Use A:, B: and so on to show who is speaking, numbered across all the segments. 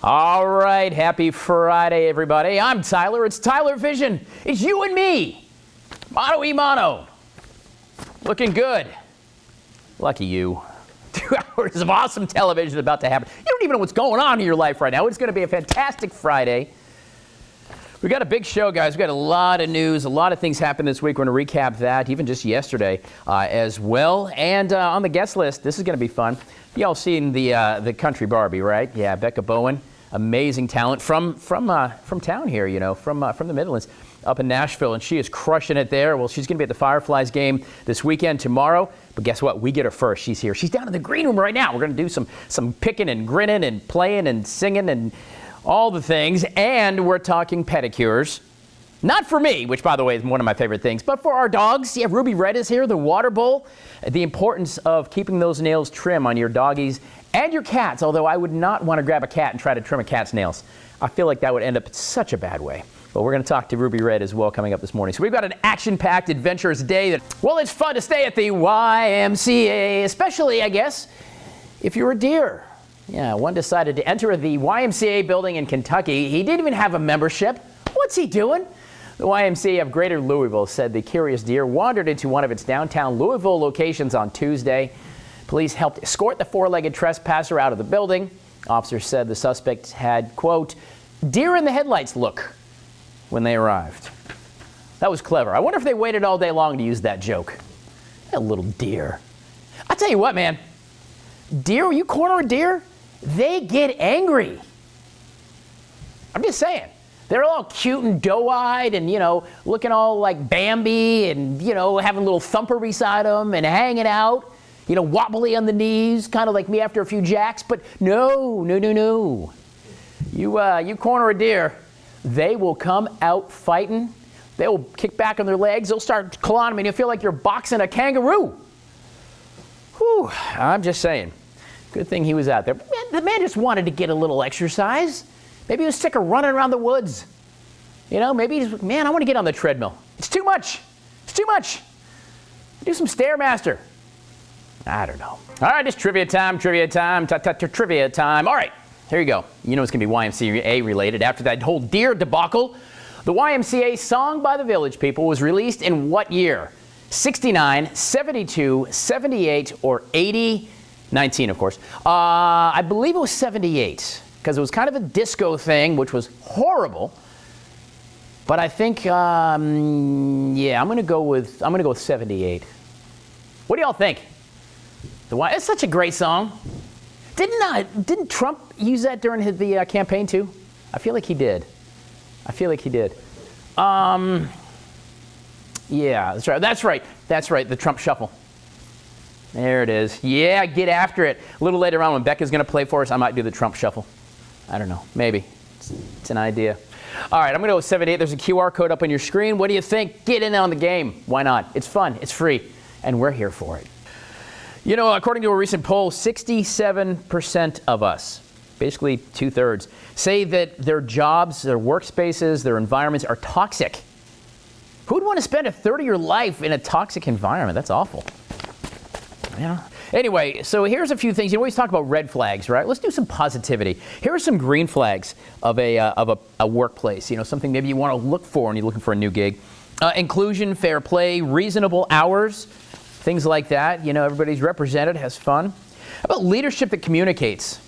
A: All right, happy Friday, everybody. I'm Tyler. It's TylerVision. It's you and me. Mano y mano. Looking good. Lucky you. 2 hours of awesome television about to happen. You don't even know what's going on in your life right now. It's going to be a fantastic Friday. We got a big show, guys. We got a lot of news, a lot of things happened this week. We're going to recap that, even just yesterday as well. And on the guest list, this is going to be fun. Y'all seen the Country Barbie, right? Yeah, Becca Bowen, amazing talent from town here, you know, from the Midlands, up in Nashville, and she is crushing it there. Well, she's going to be at the Fireflies game this weekend, tomorrow. But guess what? We get her first. She's here. She's down in the green room right now. We're going to do some picking and grinning and playing and singing and all the things. And we're talking pedicures. Not for me, which, by the way, is one of my favorite things, but for our dogs. Yeah, Ruby Red is here, the water bowl. The importance of keeping those nails trim on your doggies and your cats, although I would not want to grab a cat and try to trim a cat's nails. I feel like that would end up in such a bad way. But we're going to talk to Ruby Red as well coming up this morning. So we've got an action-packed, adventurous day. Well, it's fun to stay at the YMCA, especially, I guess, if you're a deer. Yeah, one decided to enter the YMCA building in Kentucky. He didn't even have a membership. What's he doing? The YMCA of Greater Louisville said the curious deer wandered into one of its downtown Louisville locations on Tuesday. Police helped escort the four-legged trespasser out of the building. Officers said the suspect had, quote, deer in the headlights look when they arrived. That was clever. I wonder if they waited all day long to use that joke. That little deer. I'll tell you what, man. Deer, you corner a deer, they get angry. I'm just saying. They're all cute and doe-eyed and, you know, looking all like Bambi and, you know, having a little thumper beside them and hanging out, you know, wobbly on the knees, kind of like me after a few jacks. But no. You corner a deer, they will come out fighting. They will kick back on their legs. They'll start clawing them, and you'll feel like you're boxing a kangaroo. Whew, I'm just saying. Good thing he was out there. The man just wanted to get a little exercise. Maybe he was sick of running around the woods. You know, maybe he's, man, I want to get on the treadmill. It's too much. It's too much. Do some Stairmaster. I don't know. All right, it's trivia time. Trivia time. All right, here you go. You know it's going to be YMCA related. After that whole deer debacle, the YMCA Song by the Village People was released in what year? 69, 72, 78, or 80? 19, of course. I believe it was 78. Because it was kind of a disco thing, which was horrible. But I think, yeah, I'm gonna go with 78. What do y'all think? It's such a great song. Didn't Trump use that during the campaign too? I feel like he did. Yeah, that's right. The Trump shuffle. There it is. Yeah, get after it. A little later on when Becca's gonna play for us, I might do the Trump shuffle. I don't know. Maybe. It's an idea. All right, I'm going to go with 78. There's a QR code up on your screen. What do you think? Get in on the game. Why not? It's fun. It's free. And we're here for it. You know, according to a recent poll, 67% of us, basically 2/3, say that their jobs, their workspaces, their environments are toxic. Who'd want to spend a third of your life in a toxic environment? That's awful. Yeah. Anyway, so here's a few things. You always talk about red flags, right? Let's do some positivity. Here are some green flags of a workplace. You know, something maybe you want to look for when you're looking for a new gig. Inclusion, fair play, reasonable hours, things like that. You know, everybody's represented, has fun. How about leadership that communicates?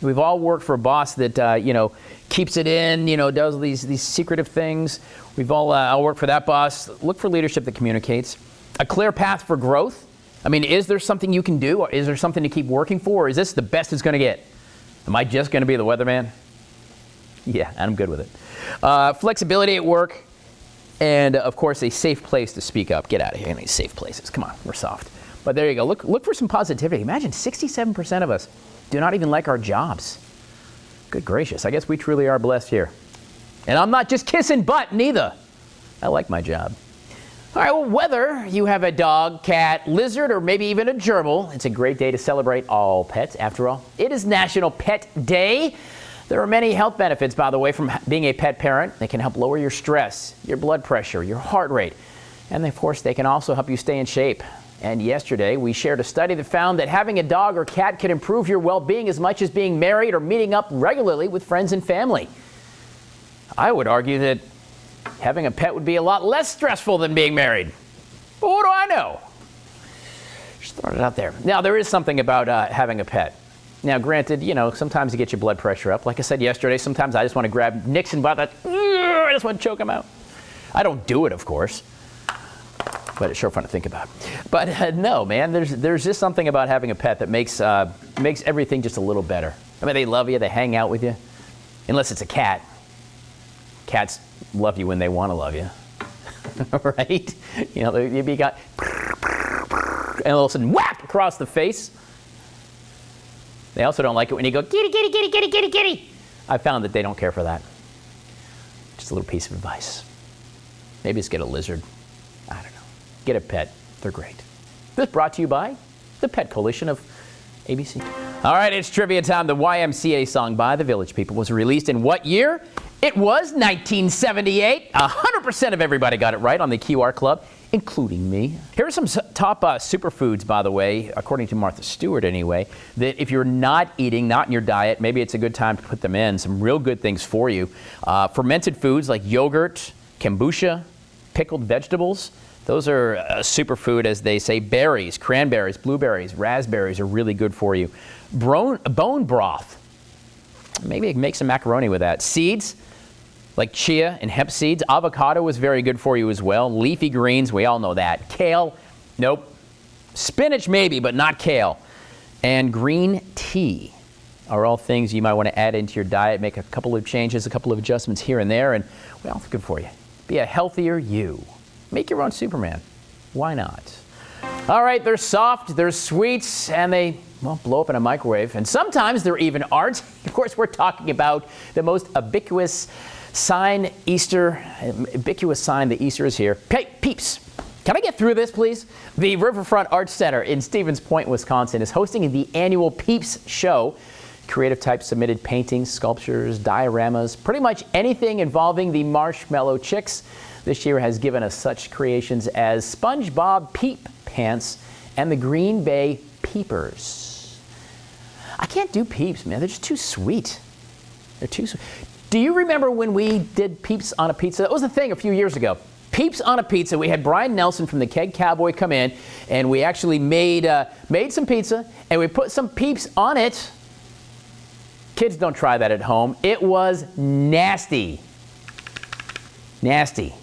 A: We've all worked for a boss that, you know, keeps it in, you know, does these secretive things. We've all worked for that boss. Look for leadership that communicates. A clear path for growth. I mean, is there something you can do, or is there something to keep working for, or is this the best it's going to get? Am I just going to be the weatherman? Yeah, I'm good with it. Flexibility at work, and of course, a safe place to speak up. Get out of here in these safe places. Come on, we're soft. But there you go. Look for some positivity. Imagine 67% of us do not even like our jobs. Good gracious, I guess we truly are blessed here. And I'm not just kissing butt, neither. I like my job. All right, well, whether you have a dog, cat, lizard, or maybe even a gerbil, it's a great day to celebrate all pets. After all, it is National Pet Day. There are many health benefits, by the way, from being a pet parent. They can help lower your stress, your blood pressure, your heart rate. And of course, they can also help you stay in shape. And yesterday, we shared a study that found that having a dog or cat can improve your well-being as much as being married or meeting up regularly with friends and family. I would argue that having a pet would be a lot less stressful than being married. But what do I know? Just throwing it out there. Now, there is something about having a pet. Now, granted, sometimes you get your blood pressure up. Like I said yesterday, sometimes I just want to grab Nixon by the... I just want to choke him out. I don't do it, of course. But it's sure fun to think about. But no, man, there's just something about having a pet that makes everything just a little better. I mean, they love you. They hang out with you. Unless it's a cat. Cats love you when they want to love you. Right? You got... And all of a sudden, whack, across the face. They also don't like it when you go, kitty, kitty, kitty, kitty, kitty, kitty. I found that they don't care for that. Just a little piece of advice. Maybe just get a lizard. I don't know. Get a pet. They're great. This brought to you by the Pet Coalition of ABC. All right, it's trivia time. The YMCA song by the Village People was released in what year? It was 1978. 100% of everybody got it right on the QR Club, including me. Here are some top superfoods, by the way, according to Martha Stewart anyway, that if you're not eating, not in your diet, maybe it's a good time to put them in. Some real good things for you. Fermented foods like yogurt, kombucha, pickled vegetables. Those are a superfood, as they say. Berries, cranberries, blueberries, raspberries are really good for you. Bone broth. Maybe make some macaroni with that. Seeds, like chia and hemp seeds. Avocado is very good for you as well. Leafy greens, we all know that. Kale, nope. Spinach maybe, but not kale. And green tea are all things you might want to add into your diet. Make a couple of changes, a couple of adjustments here and there, and well, it's good for you. Be a healthier you. Make your own Superman. Why not? All right, they're soft, they're sweet, and they, well, blow up in a microwave. And sometimes they're even art. Of course, we're talking about the most ubiquitous sign that Easter is here. Hey, peeps, can I get through this, please? The Riverfront Arts Center in Stevens Point, Wisconsin is hosting the annual Peeps Show. Creative types submitted paintings, sculptures, dioramas, pretty much anything involving the Marshmallow Chicks. This year has given us such creations as SpongeBob Peep Pants and the Green Bay Peepers. I can't do Peeps, man. They're just too sweet. They're too sweet. Do you remember when we did Peeps on a Pizza? That was a thing a few years ago. Peeps on a Pizza. We had Brian Nelson from the Keg Cowboy come in, and we actually made some pizza, and we put some Peeps on it. Kids, don't try that at home. It was nasty. Nasty.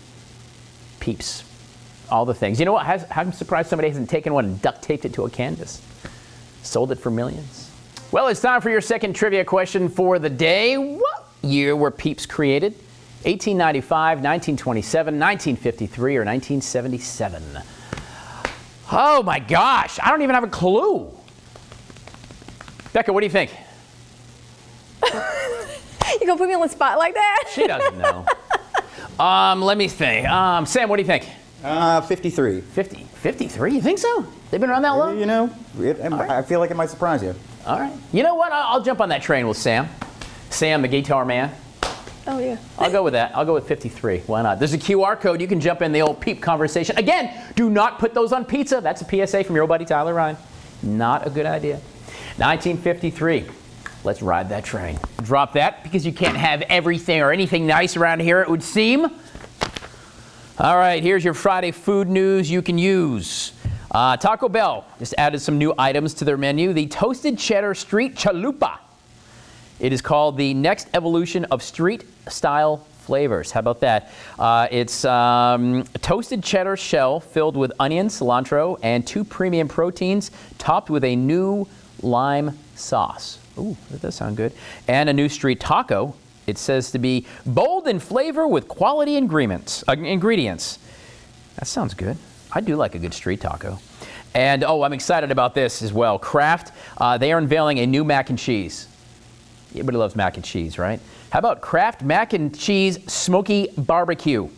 A: Peeps. All the things. You know what? I'm surprised somebody hasn't taken one and duct taped it to a canvas. Sold it for millions. Well, it's time for your second trivia question for the day. What year were Peeps created? 1895, 1927, 1953, or 1977? Oh my gosh, I don't even have a clue. Becca, what do you think?
B: You gonna put me on the spot like that?
A: She doesn't know. Let me think. Sam, what do you think?
C: 53.
A: 53? You think so? They've been around that long?
C: I feel like it might surprise you.
A: All right. You know what? I'll jump on that train with Sam. Sam, the guitar man.
B: Oh, yeah.
A: I'll go with that. I'll go with 53. Why not? There's a QR code. You can jump in the old Peep conversation. Again, do not put those on pizza. That's a PSA from your old buddy Tyler Ryan. Not a good idea. 1953. Let's ride that train. Drop that because you can't have everything or anything nice around here, it would seem. All right, here's your Friday food news you can use. Taco Bell just added some new items to their menu. The Toasted Cheddar Street Chalupa. It is called the next evolution of street-style flavors. How about that? It's a toasted cheddar shell filled with onion, cilantro, and 2 premium proteins, topped with a new lime sauce. Ooh, that does sound good. And a new street taco. It says to be bold in flavor with quality ingredients. That sounds good. I do like a good street taco. And, oh, I'm excited about this as well. Kraft, they are unveiling a new mac and cheese. Everybody loves mac and cheese, right? How about Kraft Mac and Cheese Smoky Barbecue?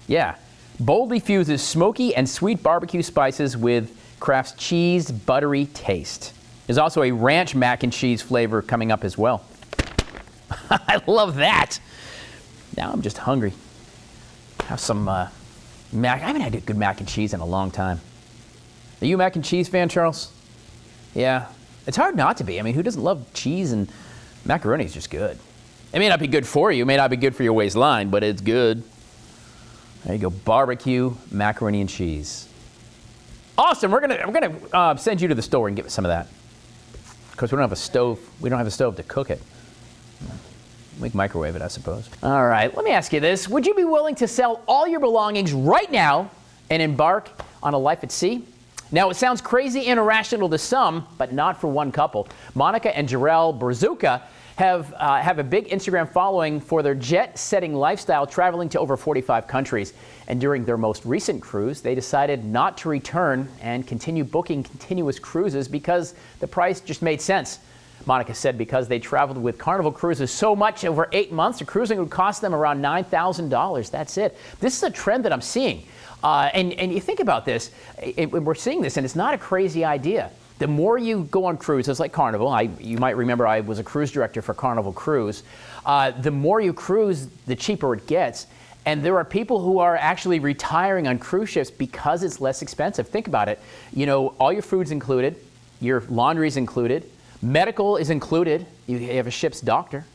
A: Yeah. Boldly fuses smoky and sweet barbecue spices with Kraft's cheese buttery taste. There's also a ranch mac and cheese flavor coming up as well. I love that. Now I'm just hungry. Have some I haven't had a good mac and cheese in a long time. Are you a mac and cheese fan, Charles? Yeah. It's hard not to be. I mean, who doesn't love cheese? And macaroni is just good. It may not be good for you. It may not be good for your waistline, but it's good. There you go. Barbecue, macaroni and cheese. Awesome. We're gonna send you to the store and get some of that. Because we don't have a stove. We don't have a stove to cook it. We can microwave it, I suppose. All right. Let me ask you this. Would you be willing to sell all your belongings right now and embark on a life at sea? Now, it sounds crazy and irrational to some, but not for one couple. Monica and Jarrell Brazuca have a big Instagram following for their jet-setting lifestyle, traveling to over 45 countries. And during their most recent cruise, they decided not to return and continue booking continuous cruises because the price just made sense. Monica said because they traveled with Carnival Cruises so much over 8 months, the cruising would cost them around $9,000. That's it. This is a trend that I'm seeing. And you think about this, we're seeing this, and it's not a crazy idea. The more you go on cruises like Carnival, you might remember I was a cruise director for Carnival Cruise. The more you cruise, the cheaper it gets. And there are people who are actually retiring on cruise ships because it's less expensive. Think about it. You know, all your food's included, your laundry's included, medical is included. You have a ship's doctor.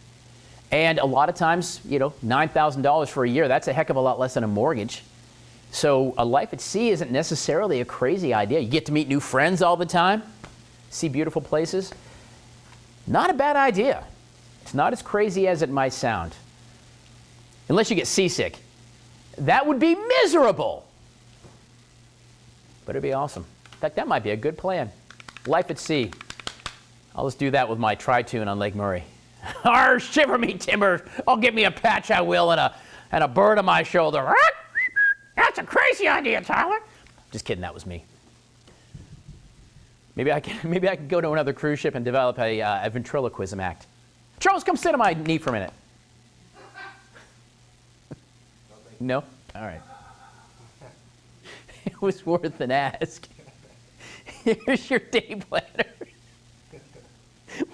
A: And a lot of times, you know, $9,000 for a year, that's a heck of a lot less than a mortgage. So a life at sea isn't necessarily a crazy idea. You get to meet new friends all the time, see beautiful places. Not a bad idea. It's not as crazy as it might sound. Unless you get seasick. That would be miserable. But it'd be awesome. In fact, that might be a good plan. Life at sea. I'll just do that with my tri-tune on Lake Murray. Arr, shiver me timbers. Oh, give me a patch, I will, and a bird on my shoulder. That's a crazy idea, Tyler. Just kidding, that was me. Maybe I can go to another cruise ship and develop a ventriloquism act. Charles, come sit on my knee for a minute. No? All right. It was worth an ask. Here's your day planner.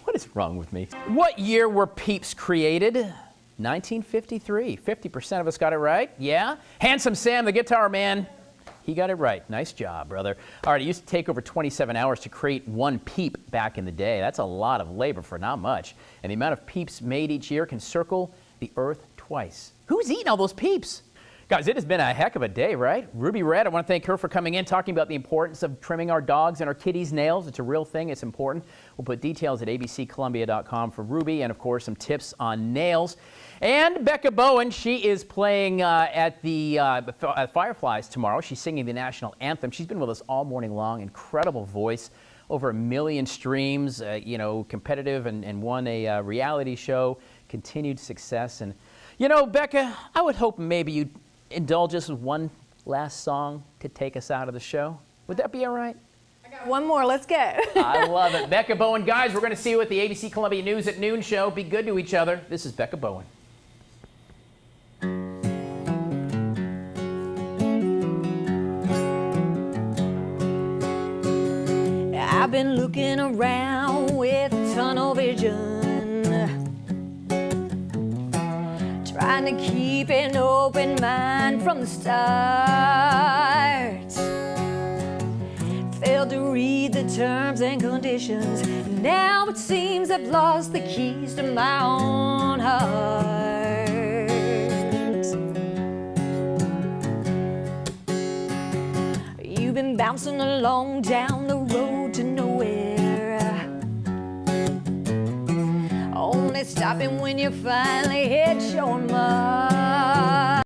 A: What is wrong with me? What year were Peeps created? 1953. 50% of us got it right. Yeah? Handsome Sam, the guitar man, he got it right. Nice job, brother. All right, it used to take over 27 hours to create one Peep back in the day. That's a lot of labor for not much. And the amount of Peeps made each year can circle the Earth twice. Who's eating all those Peeps? Guys, it has been a heck of a day, right? Ruby Red, I want to thank her for coming in, talking about the importance of trimming our dogs and our kitties' nails. It's a real thing. It's important. We'll put details at abccolumbia.com for Ruby and, of course, some tips on nails. And Becca Bowen, she is playing at the Fireflies tomorrow. She's singing the national anthem. She's been with us all morning long. Incredible voice. Over 1 million streams, you know, competitive and won a reality show. Continued success. And, you know, Becca, I would hope maybe you'd indulge us with one last song to take us out of the show. Would that be all right?
B: I got one more. Let's go.
A: I love it. Becca Bowen. Guys, we're going to see you at the ABC Columbia News at Noon show. Be good to each other. This is Becca Bowen.
B: I've been looking around with tunnel vision, trying to keep an open mind from the start. Failed to read the terms and conditions. Now it seems I've lost the keys to my own heart. You've been bouncing along down the road to nowhere, only stopping when you finally hit your mark.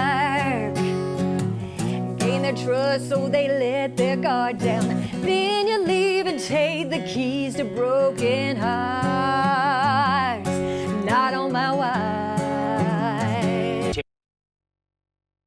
B: Gain their trust so they let their guard down. Then you leave and take the keys to broken hearts.